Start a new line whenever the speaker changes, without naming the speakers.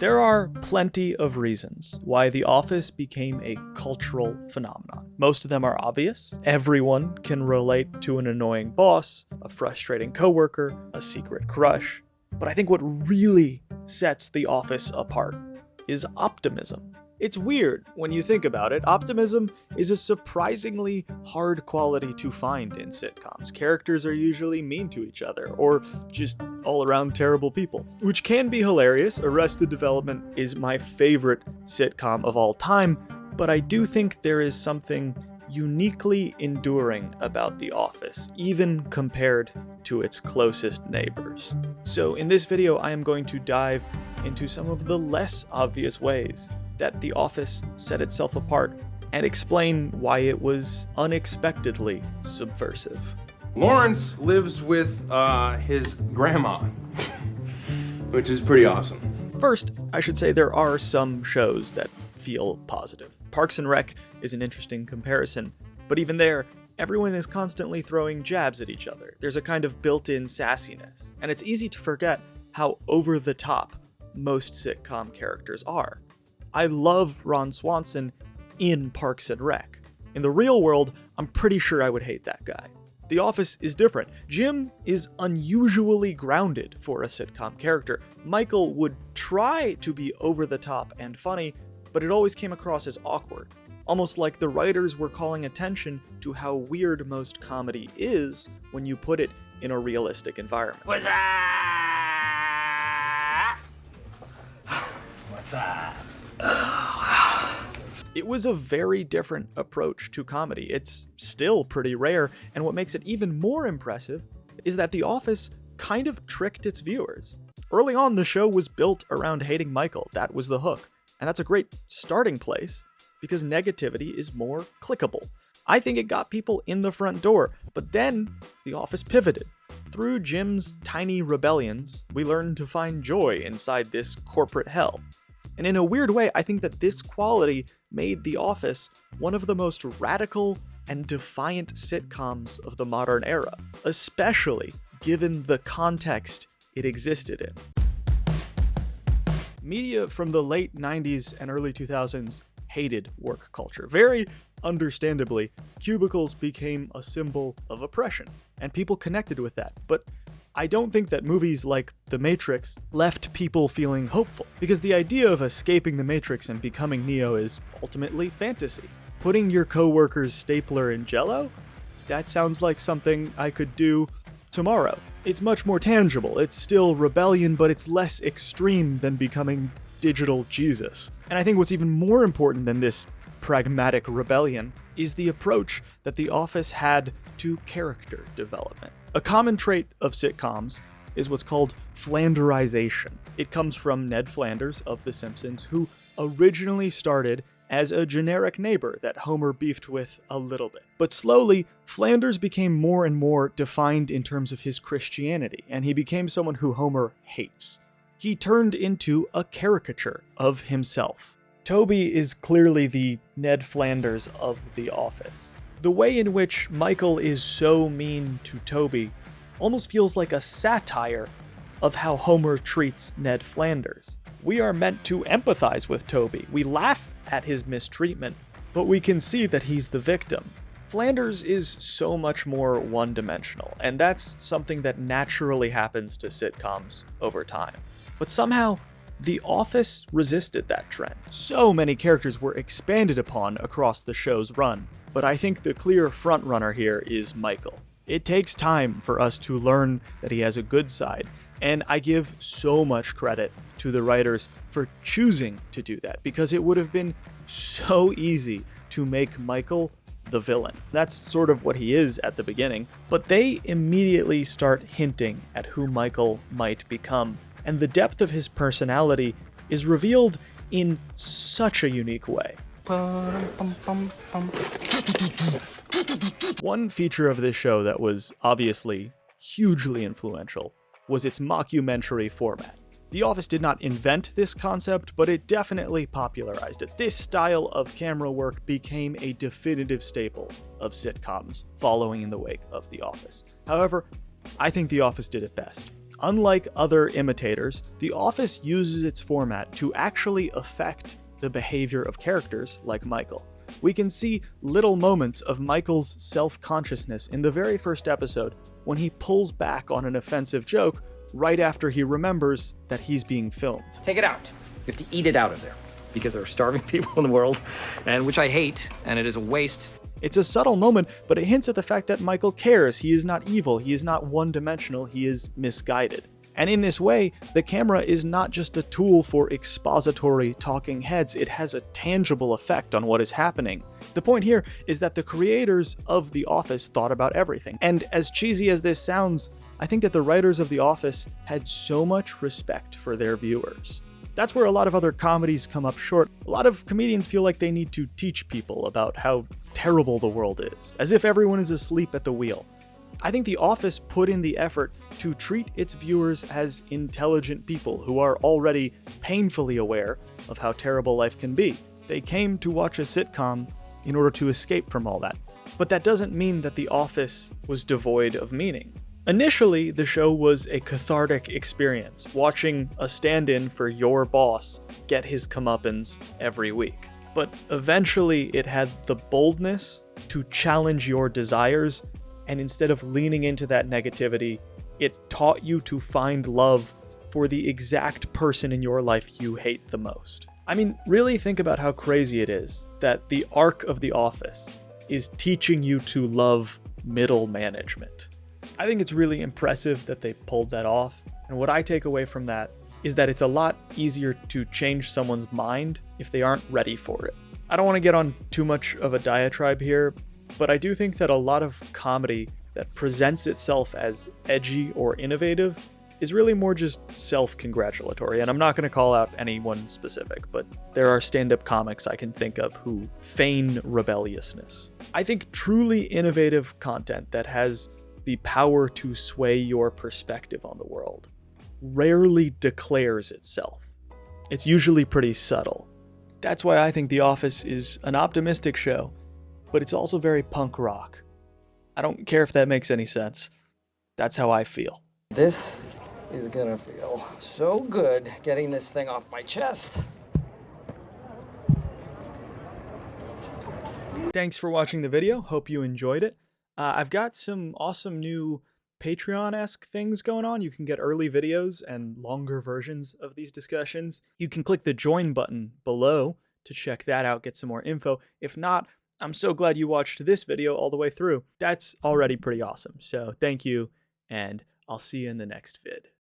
There are plenty of reasons why The Office became a cultural phenomenon. Most of them are obvious. Everyone can relate to an annoying boss, a frustrating coworker, a secret crush. But I think what really sets The Office apart is optimism. It's weird when you think about it. Optimism is a surprisingly hard quality to find in sitcoms. Characters are usually mean to each other, or just all around terrible people, which can be hilarious. Arrested Development is my favorite sitcom of all time, but I do think there is something uniquely enduring about The Office, even compared to its closest neighbors. So in this video, I am going to dive into some of the less obvious ways that The Office set itself apart and explain why it was unexpectedly subversive.
Lawrence lives with his grandma, which is pretty awesome.
First, I should say there are some shows that feel positive. Parks and Rec is an interesting comparison, but even there, everyone is constantly throwing jabs at each other. There's a kind of built-in sassiness, and it's easy to forget how over-the-top most sitcom characters are. I love Ron Swanson in Parks and Rec. In the real world, I'm pretty sure I would hate that guy. The Office is different. Jim is unusually grounded for a sitcom character. Michael would try to be over the top and funny, but it always came across as awkward. Almost like the writers were calling attention to how weird most comedy is when you put it in a realistic environment.
What's up? What's up?
It was a very different approach to comedy. It's still pretty rare, and what makes it even more impressive is that The Office kind of tricked its viewers. Early on, the show was built around hating Michael. That was the hook. And that's a great starting place because negativity is more clickable. I think it got people in the front door, but then The Office pivoted. Through Jim's tiny rebellions, we learned to find joy inside this corporate hell. And in a weird way, I think that this quality made The Office one of the most radical and defiant sitcoms of the modern era, especially given the context it existed in. Media from the late 90s and early 2000s hated work culture. Very understandably, cubicles became a symbol of oppression, and people connected with that. But I don't think that movies like The Matrix left people feeling hopeful, because the idea of escaping the Matrix and becoming Neo is ultimately fantasy. Putting your coworker's stapler in Jell-O? That sounds like something I could do tomorrow. It's much more tangible. It's still rebellion, but it's less extreme than becoming digital Jesus. And I think what's even more important than this pragmatic rebellion is the approach that The Office had to character development. A common trait of sitcoms is what's called flanderization. It comes from Ned Flanders of The Simpsons, who originally started as a generic neighbor that Homer beefed with a little bit. But slowly, Flanders became more and more defined in terms of his Christianity, and he became someone who Homer hates. He turned into a caricature of himself. Toby is clearly the Ned Flanders of The Office. The way in which Michael is so mean to Toby almost feels like a satire of how Homer treats Ned Flanders. We are meant to empathize with Toby. We laugh at his mistreatment, but we can see that he's the victim. Flanders is so much more one-dimensional, and that's something that naturally happens to sitcoms over time. But somehow, The Office resisted that trend. So many characters were expanded upon across the show's run, but I think the clear frontrunner here is Michael. It takes time for us to learn that he has a good side, and I give so much credit to the writers for choosing to do that, because it would have been so easy to make Michael the villain. That's sort of what he is at the beginning, but they immediately start hinting at who Michael might become, and the depth of his personality is revealed in such a unique way. One feature of this show that was obviously hugely influential was its mockumentary format. The Office did not invent this concept, but it definitely popularized it. This style of camera work became a definitive staple of sitcoms following in the wake of The Office. However, I think The Office did it best. Unlike other imitators, The Office uses its format to actually affect the behavior of characters like Michael. We can see little moments of Michael's self-consciousness in the very first episode when he pulls back on an offensive joke right after he remembers that he's being filmed.
Take it out. You have to eat it out of there because there are starving people in the world, and which I hate, and it is a waste.
It's a subtle moment, but it hints at the fact that Michael cares. He is not evil. He is not one-dimensional. He is misguided. And in this way, the camera is not just a tool for expository talking heads, it has a tangible effect on what is happening. The point here is that the creators of The Office thought about everything. And as cheesy as this sounds, I think that the writers of The Office had so much respect for their viewers. That's where a lot of other comedies come up short. A lot of comedians feel like they need to teach people about how terrible the world is, as if everyone is asleep at the wheel. I think The Office put in the effort to treat its viewers as intelligent people who are already painfully aware of how terrible life can be. They came to watch a sitcom in order to escape from all that. But that doesn't mean that The Office was devoid of meaning. Initially, the show was a cathartic experience, watching a stand-in for your boss get his comeuppance every week. But eventually, it had the boldness to challenge your desires, and instead of leaning into that negativity, it taught you to find love for the exact person in your life you hate the most. I mean, really think about how crazy it is that the arc of The Office is teaching you to love middle management. I think it's really impressive that they pulled that off, and what I take away from that is that it's a lot easier to change someone's mind if they aren't ready for it. I don't want to get on too much of a diatribe here, but I do think that a lot of comedy that presents itself as edgy or innovative is really more just self-congratulatory, and I'm not going to call out anyone specific, but there are stand-up comics I can think of who feign rebelliousness. I think truly innovative content that has the power to sway your perspective on the world rarely declares itself. It's usually pretty subtle. That's why I think The Office is an optimistic show, but it's also very punk rock. I don't care if that makes any sense. That's how I feel.
This is gonna feel so good getting this thing off my chest.
Thanks for watching the video. Hope you enjoyed it. I've got some awesome new Patreon-esque things going on. You can get early videos and longer versions of these discussions. You can click the join button below to check that out, get some more info. If not, I'm so glad you watched this video all the way through. That's already pretty awesome. So thank you, and I'll see you in the next vid.